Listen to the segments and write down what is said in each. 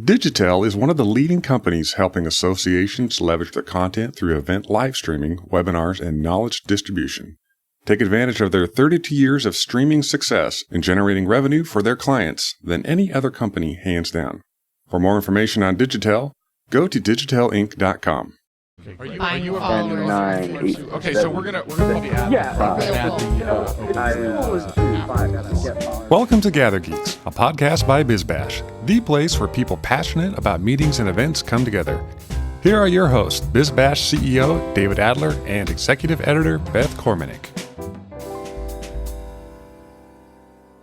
Digitel is one of the leading companies helping associations leverage their content through event live streaming, webinars, and knowledge distribution. Take advantage of their 32 years of streaming success in generating revenue for their clients than any other company, hands down. For more information on Digitel, go to digitelinc.com. Are you a follower? Okay, so we're gonna be Welcome to GatherGeeks, a podcast by BizBash, the place where people passionate about meetings and events come together. Here are your hosts, BizBash CEO David Adler and Executive Editor Beth Kormanik.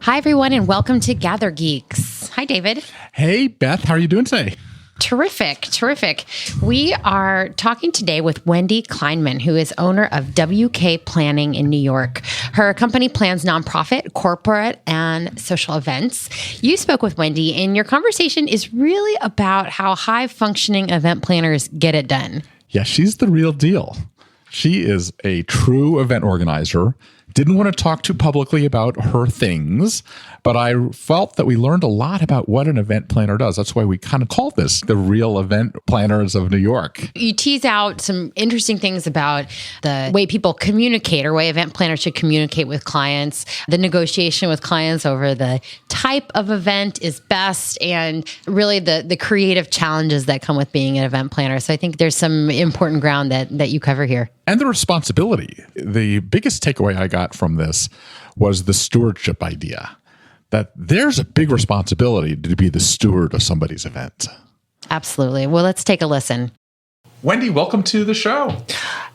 Hi, everyone, and welcome to GatherGeeks. Hi, David. Hey, Beth. How are you doing today? Terrific. We are talking today with Wendy Kleinman, who is owner of WK Planning in New York. Her company plans nonprofit, corporate, and social events. You spoke with Wendy, and your conversation is really about how high-functioning event planners get it done. Yeah, she's the real deal. She is a true event organizer. Didn't want to talk too publicly about her things, but I felt that we learned a lot about what an event planner does. That's why we kind of call this the real event planners of New York. You tease out some interesting things about the way people communicate or way event planners should communicate with clients, the negotiation with clients over the type of event is best, and really the creative challenges that come with being an event planner. So I think there's some important ground that you cover here. And the responsibility. The biggest takeaway I got from this was the stewardship idea, that there's a big responsibility to be the steward of somebody's event. Absolutely. Well, let's take a listen. Wendy, welcome to the show.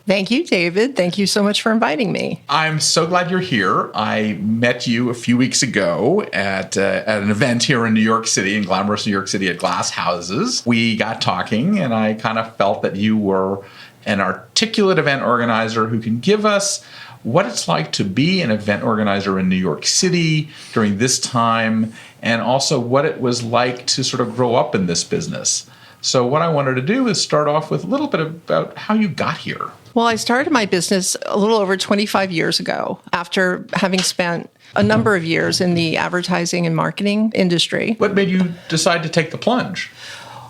Thank you, David. Thank you so much for inviting me. I'm so glad you're here. I met you a few weeks ago at an event here in New York City, in glamorous New York City at Glass Houses. We got talking, and I kind of felt that you were an articulate event organizer who can give us what it's like to be an event organizer in New York City during this time, and also what it was like to sort of grow up in this business. So what I wanted to do is start off with a little bit about how you got here. Well, I started my business a little over 25 years ago after having spent a number of years in the advertising and marketing industry. What made you decide to take the plunge?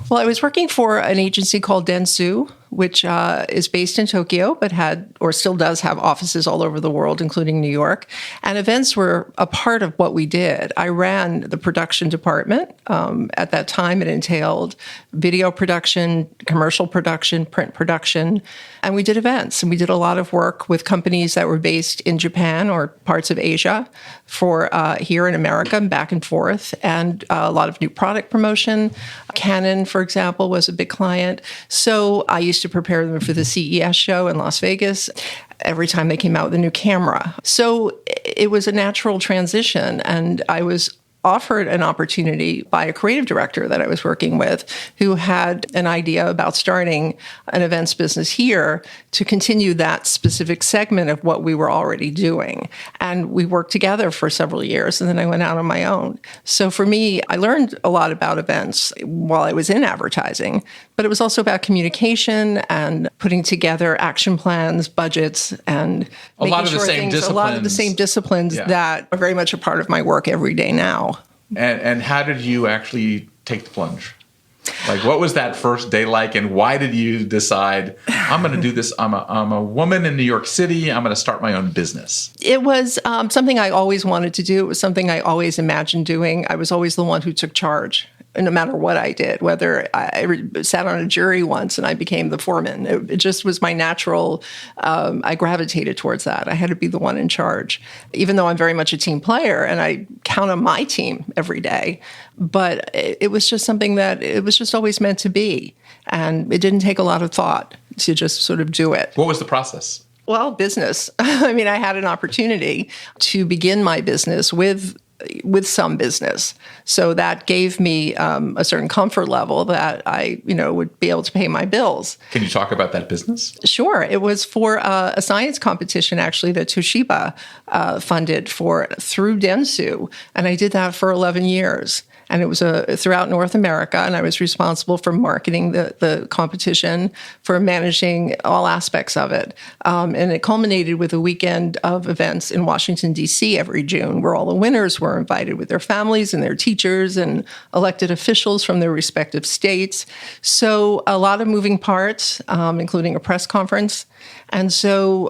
Well, I was working for an agency called Dentsu, which is based in Tokyo, but had or still does have offices all over the world, including New York. And events were a part of what we did. I ran the production department. At that time, it entailed video production, commercial production, print production, and we did events. And we did a lot of work with companies that were based in Japan or parts of Asia for here in America and back and forth, and a lot of new product promotion. Canon, for example, was a big client. So I used to prepare them for the CES show in Las Vegas every time they came out with a new camera. So it was a natural transition, and I was offered an opportunity by a creative director that I was working with who had an idea about starting an events business here to continue that specific segment of what we were already doing. And we worked together for several years, and then I went out on my own. So for me, I learned a lot about events while I was in advertising, but it was also about communication and putting together action plans, budgets, and a lot of the same disciplines that are very much a part of my work every day now. And how did you actually take the plunge? Like, what was that first day like, and why did you decide, I'm going to do this? I'm a woman in New York City. I'm going to start my own business. It was something I always wanted to do. It was something I always imagined doing. I was always the one who took charge, no matter what I did, whether I sat on a jury once and I became the foreman. It just was my natural, I gravitated towards that. I had to be the one in charge, even though I'm very much a team player and I count on my team every day. But it was just something that it was just always meant to be. And it didn't take a lot of thought to just sort of do it. What was the process? Well, business. I mean, I had an opportunity to begin my business with some business. So that gave me a certain comfort level that I, would be able to pay my bills. Can you talk about that business? Sure. It was for a science competition, actually, that Toshiba funded through Dentsu. And I did that for 11 years. And it was throughout North America, and I was responsible for marketing the competition, for managing all aspects of it. And it culminated with a weekend of events in Washington, D.C. every June, where all the winners were invited with their families and their teachers and elected officials from their respective states. So a lot of moving parts, including a press conference. And so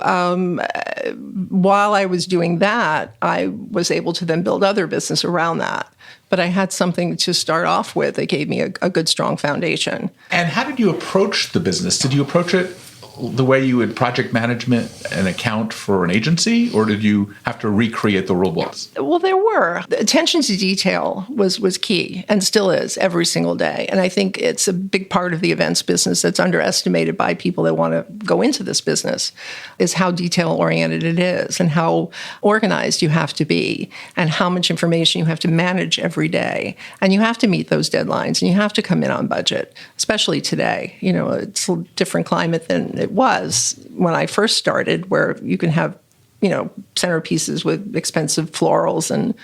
while I was doing that, I was able to then build other business around that. But I had something to start off with that gave me a good, strong foundation. And how did you approach the business? Did you approach it the way you would project management and account for an agency, or did you have to recreate the rule books? Well, there were. The attention to detail was key and still is every single day. And I think it's a big part of the events business that's underestimated by people that want to go into this business, is how detail-oriented it is and how organized you have to be and how much information you have to manage every day. And you have to meet those deadlines and you have to come in on budget, especially today. You know, it's a different climate than it was when I first started, where you can have, you know, centerpieces with expensive florals, and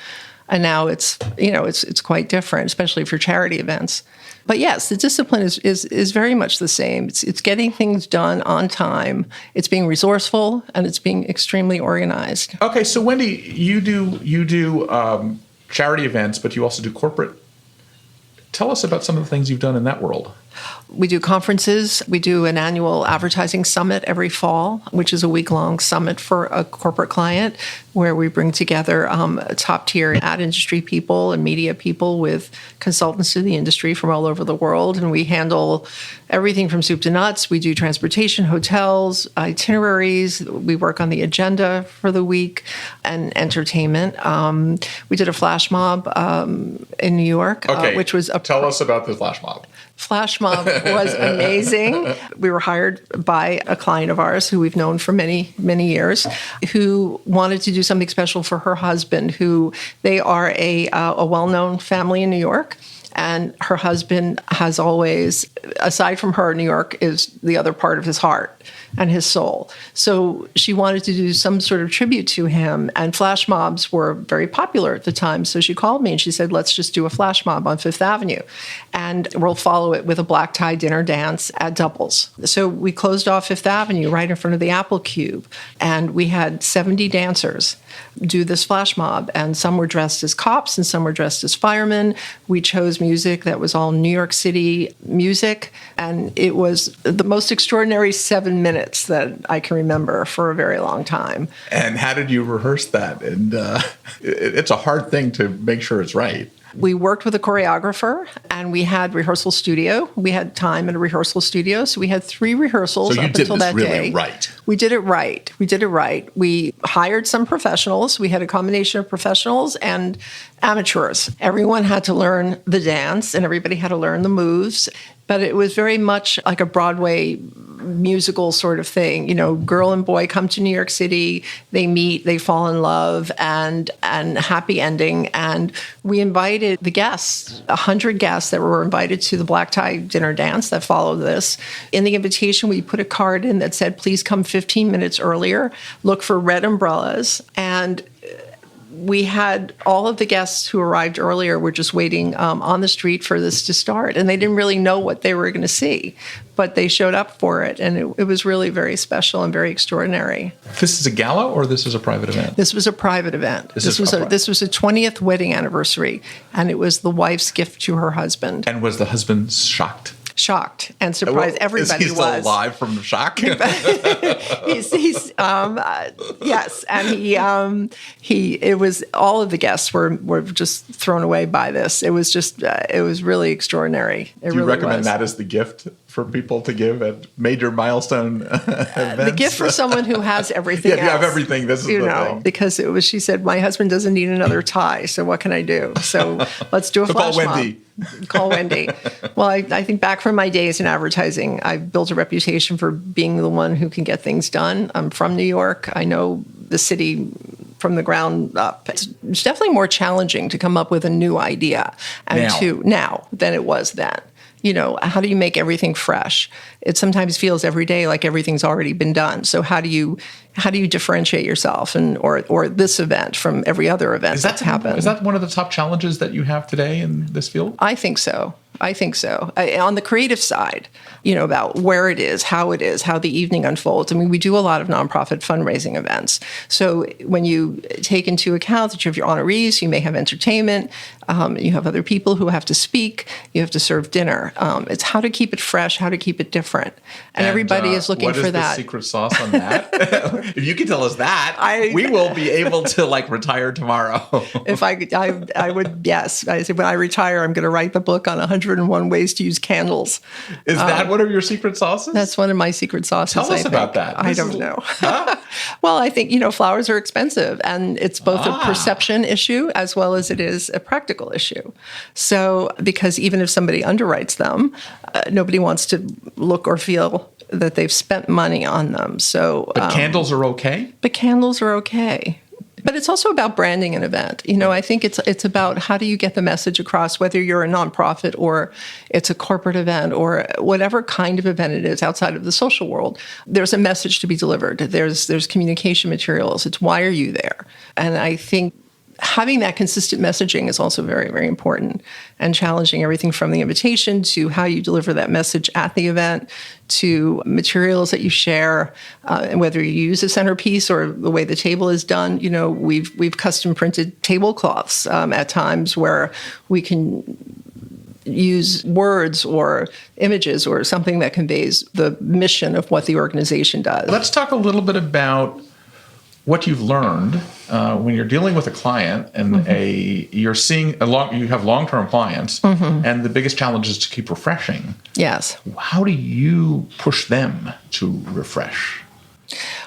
now it's, you know, it's quite different, especially for charity events. But yes, the discipline is very much the same. It's getting things done on time. It's being resourceful, and it's being extremely organized. Okay, so Wendy, you do charity events, but you also do corporate. Tell us about some of the things you've done in that world. We do conferences. We do an annual advertising summit every fall, which is a week-long summit for a corporate client, where we bring together top-tier ad industry people and media people with consultants to the industry from all over the world. And we handle everything from soup to nuts. We do transportation, hotels, itineraries. We work on the agenda for the week, and entertainment. We did a flash mob in New York, which was Tell us about the flash mob. Flash mob was amazing. We were hired by a client of ours who we've known for many, many years, who wanted to do something special for her husband, who they are a well-known family in New York. And her husband has always, aside from her, New York is the other part of his heart and his soul. So she wanted to do some sort of tribute to him, and flash mobs were very popular at the time. So she called me and she said, let's just do a flash mob on Fifth Avenue, and we'll follow it with a black tie dinner dance at Doubles. So we closed off Fifth Avenue right in front of the Apple Cube, and we had 70 dancers do this flash mob, and some were dressed as cops and some were dressed as firemen. We chose music that was all New York City music, and it was the most extraordinary 7 minutes that I can remember for a very long time. And how did you rehearse that? And it's a hard thing to make sure it's right. We worked with a choreographer, and we had rehearsal studio. We had time in a rehearsal studio, so we had 3 rehearsals up until that day. So you did this really right. We did it right. We did it right. We hired some professionals. We had a combination of professionals and amateurs. Everyone had to learn the dance, and everybody had to learn the moves. But it was very much like a Broadway musical sort of thing. You know, girl and boy come to New York City, they meet, they fall in love, and happy ending. And we invited the guests, 100 guests that were invited to the black tie dinner dance that followed this. In the invitation, we put a card in that said, please come 15 minutes earlier, look for red umbrellas. And we had all of the guests who arrived earlier were just waiting on the street for this to start. And they didn't really know what they were going to see, but they showed up for it. And it was really very special and very extraordinary. This is a gala, or this is a private event? This was a private event. This was a 20th wedding anniversary, and it was the wife's gift to her husband. And was the husband shocked? Shocked and surprised. Everybody was. Is he still alive from the shock? Yes, and it was, all of the guests were just thrown away by this. It was just, it was really extraordinary. Do you recommend that as the gift for people to give at major milestone events? The gift for someone who has everything. Yeah, you have everything. This is the thing. Because it was. She said, my husband doesn't need another tie, so what can I do? So let's do a flash mob. Call Wendy. Call Wendy. Well, I think back from my days in advertising, I've built a reputation for being the one who can get things done. I'm from New York. I know the city from the ground up. It's definitely more challenging to come up with a new idea now than it was then. How do you make everything fresh? It sometimes feels every day like everything's already been done. So how do you differentiate yourself or this event from every other event that's happened? Is that one of the top challenges that you have today in this field? I think so. On the creative side, about where it is, how the evening unfolds. I mean, we do a lot of nonprofit fundraising events. So when you take into account that you have your honorees, you may have entertainment, you have other people who have to speak, you have to serve dinner. It's how to keep it fresh, how to keep it different. And everybody is looking for that. What is the secret sauce on that? If you can tell us that, we will be able to retire tomorrow. If I would, yes. I said, when I retire, I'm going to write the book on 101 ways to use candles. Is that one of your secret sauces? That's one of my secret sauces. Tell us about that. I don't know. Huh? Well, I think, flowers are expensive, and it's both a perception issue as well as it is a practical issue. So, because even if somebody underwrites them, nobody wants to look or feel that they've spent money on them. So, but candles are okay? But candles are okay. But it's also about branding an event. I think it's about how do you get the message across, whether you're a nonprofit or it's a corporate event or whatever kind of event it is outside of the social world. There's a message to be delivered. There's communication materials. It's why are you there? And I think having that consistent messaging is also very, very important, and challenging everything from the invitation to how you deliver that message at the event to materials that you share, and whether you use a centerpiece or the way the table is done. We've custom printed tablecloths at times where we can use words or images or something that conveys the mission of what the organization does. Let's talk a little bit about what you've learned when you're dealing with a client and you're seeing you have long-term clients, and the biggest challenge is to keep refreshing. Yes. How do you push them to refresh?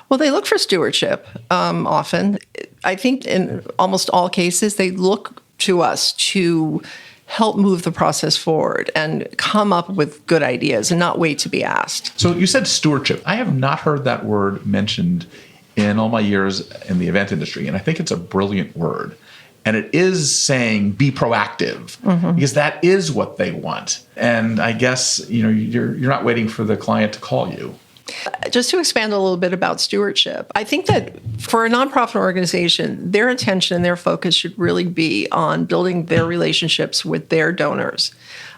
Well, they look for stewardship often. I think in almost all cases, they look to us to help move the process forward and come up with good ideas and not wait to be asked. So you said stewardship. I have not heard that word mentioned in all my years in the event industry, and I think it's a brilliant word. And it is saying be proactive, because that is what they want. And I guess you're not waiting for the client to call you. Just to expand a little bit about stewardship, I think that for a nonprofit organization, their attention and their focus should really be on building their relationships with their donors.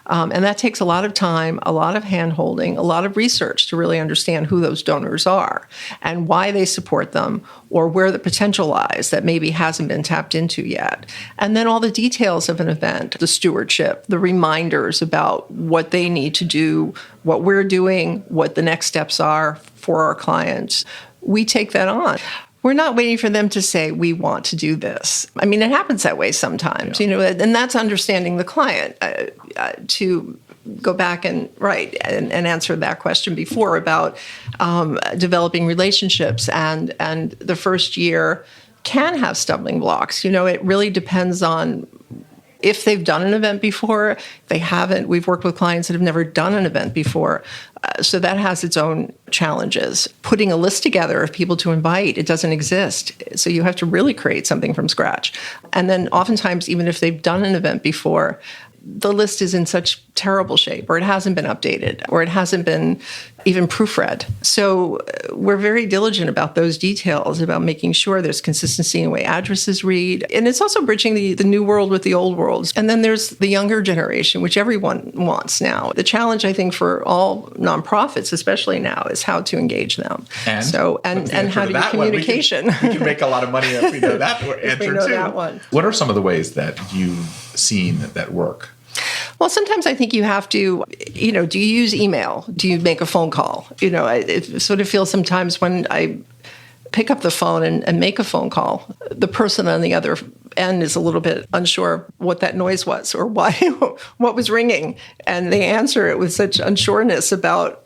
And that takes a lot of time, a lot of hand-holding, a lot of research to really understand who those donors are and why they support them, or where the potential lies that maybe hasn't been tapped into yet. And then all the details of an event, the stewardship, the reminders about what they need to do, what we're doing, what the next steps are for our clients. We take that on. We're not waiting for them to say, we want to do this. I mean, it happens that way sometimes, and that's understanding the client. To go back and answer that question before about developing relationships, and the first year can have stumbling blocks. It really depends on if they've done an event before. If they haven't, we've worked with clients that have never done an event before. So that has its own challenges. Putting a list together of people to invite, it doesn't exist. So you have to really create something from scratch. And then oftentimes, even if they've done an event before, the list is in such terrible shape, or it hasn't been updated, or it hasn't been even proofread. So we're very diligent about those details, about making sure there's consistency in the way addresses read. And it's also bridging the new world with the old world. And then there's the younger generation, which everyone wants now. The challenge, I think, for all nonprofits, especially now, is how to engage them. And how do you communication? We can make a lot of money if we know that answer too. That one. What are some of the ways that you've seen that work? Well, sometimes I think you have to, do you use email? Do you make a phone call? It sort of feels sometimes when I pick up the phone and make a phone call, the person on the other end is a little bit unsure what that noise was or why, what was ringing. And they answer it with such unsureness about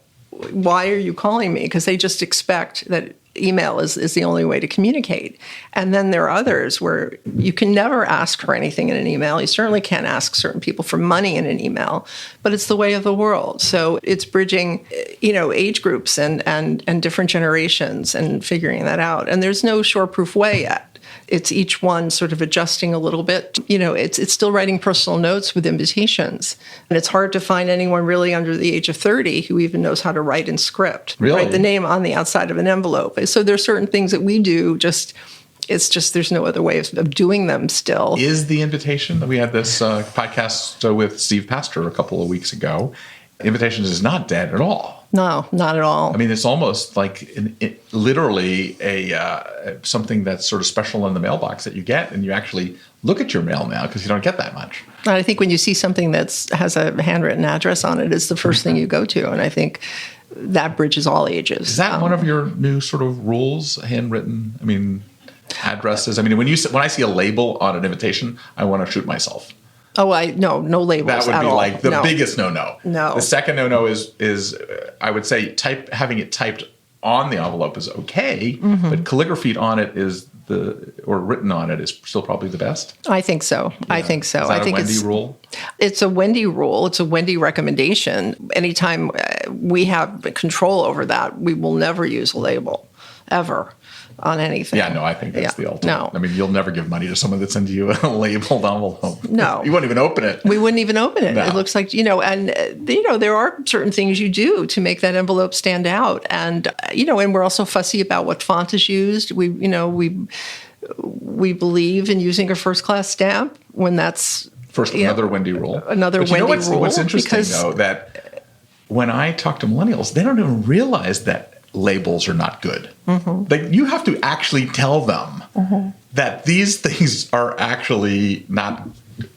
why are you calling me? Because they just expect that email is the only way to communicate. And then there are others where you can never ask for anything in an email. You certainly can't ask certain people for money in an email, but it's the way of the world. So it's bridging, age groups and different generations and figuring that out. And there's no sure-proof way yet. it's each one sort of adjusting a little bit. It's still writing personal notes with invitations. And it's hard to find anyone really under the age of 30 who even knows how to write in script. Really? Write the name on the outside of an envelope. So there's certain things that we do, it's just there's no other way of doing them still. Is the invitation? We had this podcast with Steve Pastor a couple of weeks ago. Invitations is not dead at all. No, not at all. I mean, it's almost like literally something that's sort of special in the mailbox that you get, and you actually look at your mail now because you don't get that much. And I think when you see something that has a handwritten address on it, it's the first thing you go to. And I think that bridges all ages. Is that one of your new sort of rules, handwritten? I mean, addresses. I mean, when I see a label on an invitation, I want to shoot myself. Oh, no labels. That would at be all. like the No. biggest no-no. No. The second no-no is I would say having it typed on the envelope is okay, but calligraphy on it or written on it is still probably the best. I think so. Yeah. I think so. Is that I think a Wendy rule? It's a Wendy rule. It's a Wendy recommendation. Anytime we have control over that, we will never use a label, ever. On anything. Yeah, no, I think that's the ultimate. No. I mean, you'll never give money to someone that sends you a labeled envelope. No. You won't even open it. We wouldn't even open it. No. It looks like, and, there are certain things you do to make that envelope stand out. And, and we're also fussy about what font is used. We believe in using a first-class stamp when that's... Another Wendy rule. Another Wendy rule. What's interesting, though, that when I talk to millennials, they don't even realize that labels are not good. Like, you have to actually tell them that these things are actually not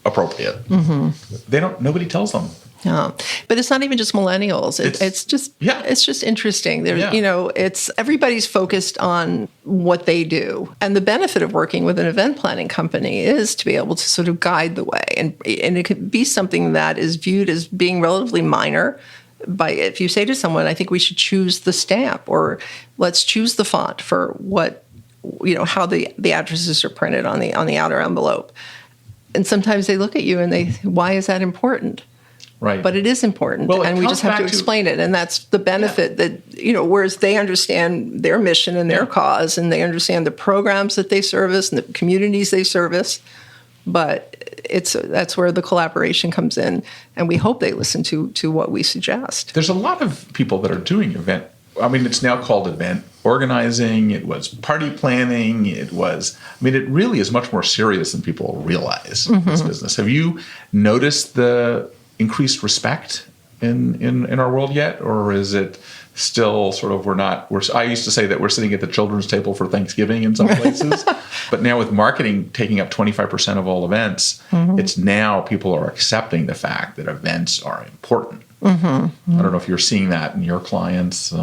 appropriate. Nobody tells them. Yeah, but it's not even just millennials. It's just interesting. It's everybody's focused on what they do, and the benefit of working with an event planning company is to be able to sort of guide the way, and it could be something that is viewed as being relatively minor. If you say to someone, I think we should choose the stamp, or let's choose the font for what, how the addresses are printed on the outer envelope. And sometimes they look at you and why is that important? Right. But it is important, and we just have to explain it. And that's the benefit that, whereas they understand their mission and their cause, and they understand the programs that they service and the communities they service. But that's where the collaboration comes in, and we hope they listen to what we suggest. There's a lot of people that are doing it's now called event organizing. It was party planning. It really is much more serious than people realize, this business. Have you noticed the increased respect in our world yet, or is it still sort of I used to say that we're sitting at the children's table for Thanksgiving in some places, but now with marketing taking up 25% of all events, it's now people are accepting the fact that events are important. I don't know if you're seeing that in your clients.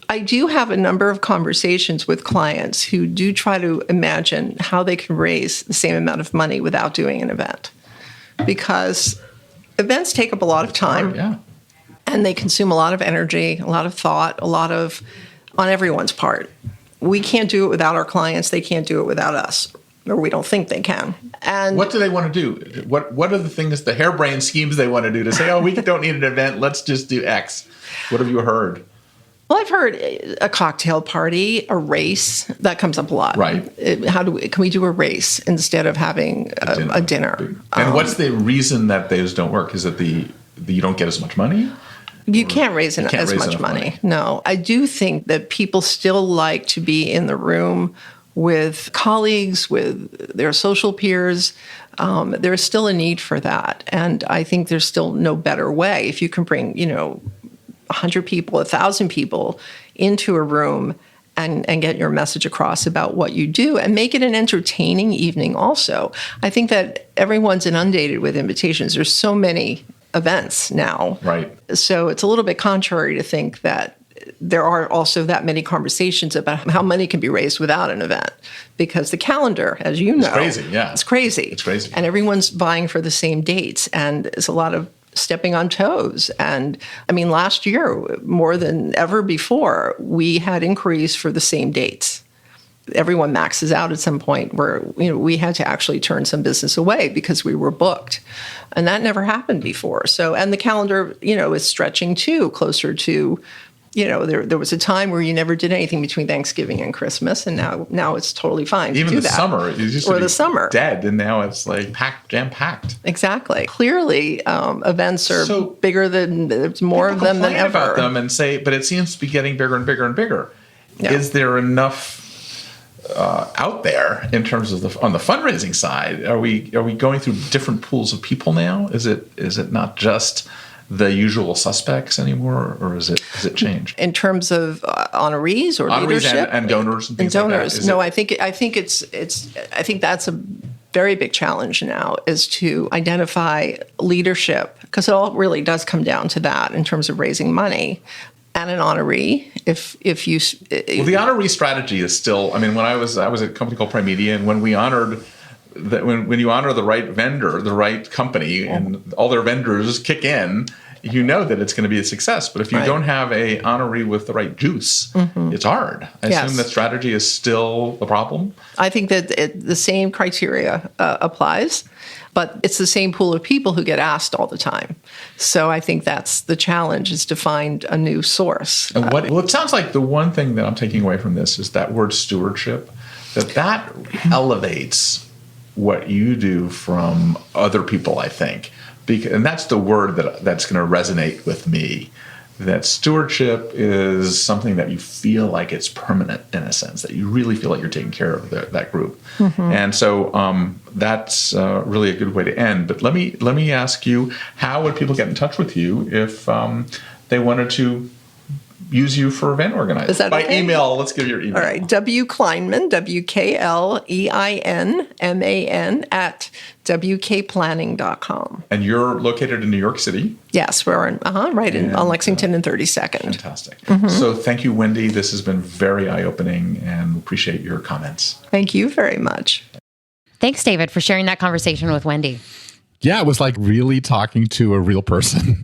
I do have a number of conversations with clients who do try to imagine how they can raise the same amount of money without doing an event, because events take up a lot of time. Yeah. And they consume a lot of energy, a lot of thought, on everyone's part. We can't do it without our clients. They can't do it without us, or we don't think they can. And what do they want to do? What are the things, the harebrained schemes they want to do to say, we don't need an event, let's just do X? What have you heard? Well, I've heard a cocktail party, a race. That comes up a lot. Right. Can we do a race instead of having a dinner? And what's the reason that those don't work? Is it you don't get as much money? You can't raise as much money. No. I do think that people still like to be in the room with colleagues, with their social peers. There's still a need for that. And I think there's still no better way. If you can bring, 100 people, 1,000 people into a room and get your message across about what you do, and make it an entertaining evening also. I think that everyone's inundated with invitations. There's so many events now. Right. So it's a little bit contrary to think that there are also that many conversations about how money can be raised without an event, because the calendar, as you know, it's crazy. Yeah. It's crazy. It's crazy. And everyone's vying for the same dates, and it's a lot of stepping on toes. And last year, more than ever before, we had inquiries for the same dates. Everyone maxes out at some point where we had to actually turn some business away because we were booked, and that never happened before. So, and the calendar is stretching too, closer to there was a time where you never did anything between Thanksgiving and Christmas, and now it's totally fine to Even do the that. summer, it used to or be the summer, dead, and now it's like jam-packed. Exactly. Clearly, events are bigger than there's more of them than ever. About them and say, but it seems to be getting bigger and bigger and bigger. Yeah. Is there enough out there in terms of on the fundraising side? Are we going through different pools of people now? Is it not just the usual suspects anymore, or is it changed in terms of honorees or leadership and donors and things donors? like that? I think that's a very big challenge now, is to identify leadership, because it all really does come down to that in terms of raising money. And an honoree, if you the honoree strategy is still. I mean, when I was at a company called Prime Media, and when we honored. When you honor the right vendor, the right company, and all their vendors kick in, you know that it's going to be a success. But if you don't have a honoree with the right juice, it's hard. I assume that strategy is still the problem. I think that the same criteria applies, but it's the same pool of people who get asked all the time. So I think that's the challenge, is to find a new source. And it sounds like the one thing that I'm taking away from this is that word stewardship, that elevates what you do from other people, I think. And that's the word that's going to resonate with me. That stewardship is something that you feel like it's permanent, in a sense, that you really feel like you're taking care of that group. And so that's really a good way to end. But let me ask you, how would people get in touch with you if they wanted to use you for event organizing? Is that by okay? Email? Let's give your email. All right, W. Kleinman, WKLEINMAN at WKplanning.com. And you're located in New York City? Yes, we're on Lexington and 32nd. Fantastic. So thank you, Wendy. This has been very eye-opening, and appreciate your comments. Thank you very much. Thanks, David, for sharing that conversation with Wendy. Yeah, it was like really talking to a real person.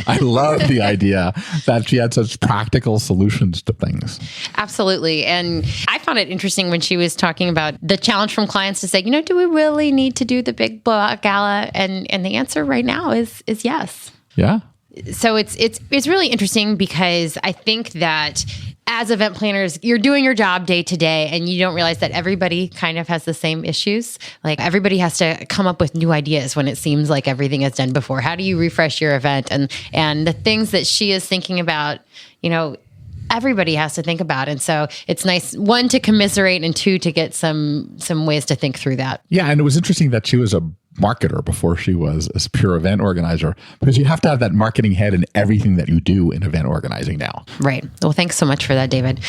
I love the idea that she had such practical solutions to things. Absolutely. And I found it interesting when she was talking about the challenge from clients to say, do we really need to do the big blowout gala? And the answer right now is yes. Yeah. So it's really interesting, because I think that as event planners, you're doing your job day to day, and you don't realize that everybody kind of has the same issues. Like, everybody has to come up with new ideas when it seems like everything is done before. How do you refresh your event? And the things that she is thinking about, everybody has to think about. And so it's nice, one, to commiserate, and two, to get some ways to think through that. Yeah. And it was interesting that she was a marketer before she was a pure event organizer, because you have to have that marketing head in everything that you do in event organizing now. Right. Well, thanks so much for that, David.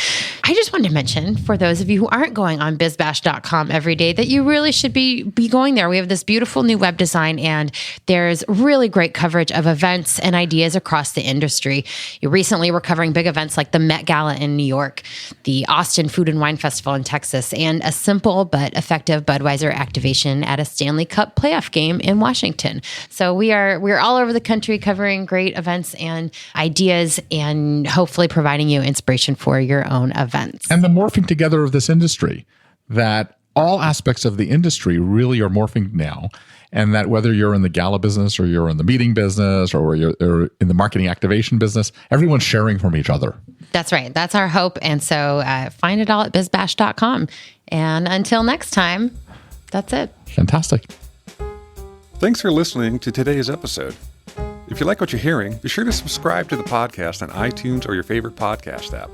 I just wanted to mention, for those of you who aren't going on bizbash.com every day, that you really should be going there. We have this beautiful new web design, and there's really great coverage of events and ideas across the industry. Recently, we're covering big events like the Met Gala in New York, the Austin Food and Wine Festival in Texas, and a simple but effective Budweiser activation at a Stanley Cup playoff game in Washington. So we're all over the country covering great events and ideas, and hopefully providing you inspiration for your own events. And the morphing together of this industry, that all aspects of the industry really are morphing now. And that whether you're in the gala business, or you're in the meeting business, or you're in the marketing activation business, everyone's sharing from each other. That's right. That's our hope. And so find it all at bizbash.com. And until next time, that's it. Fantastic. Thanks for listening to today's episode. If you like what you're hearing, be sure to subscribe to the podcast on iTunes or your favorite podcast app.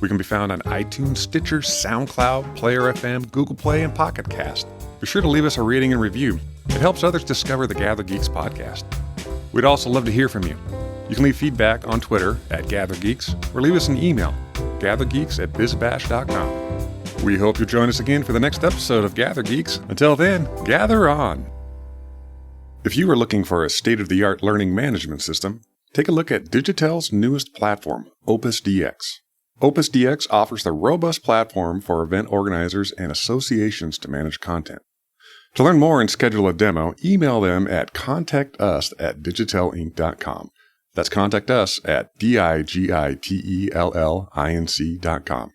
We can be found on iTunes, Stitcher, SoundCloud, Player FM, Google Play, and Pocket Cast. Be sure to leave us a rating and review. It helps others discover the GatherGeeks podcast. We'd also love to hear from you. You can leave feedback on Twitter at GatherGeeks, or leave us an email, gathergeeks@bizbash.com. We hope you'll join us again for the next episode of GatherGeeks. Until then, gather on. If you are looking for a state-of-the-art learning management system, take a look at Digitel's newest platform, OpusDX. OpusDX offers the robust platform for event organizers and associations to manage content. To learn more and schedule a demo, email them at contactus@digitelinc.com. That's contact us at digitellinc.com.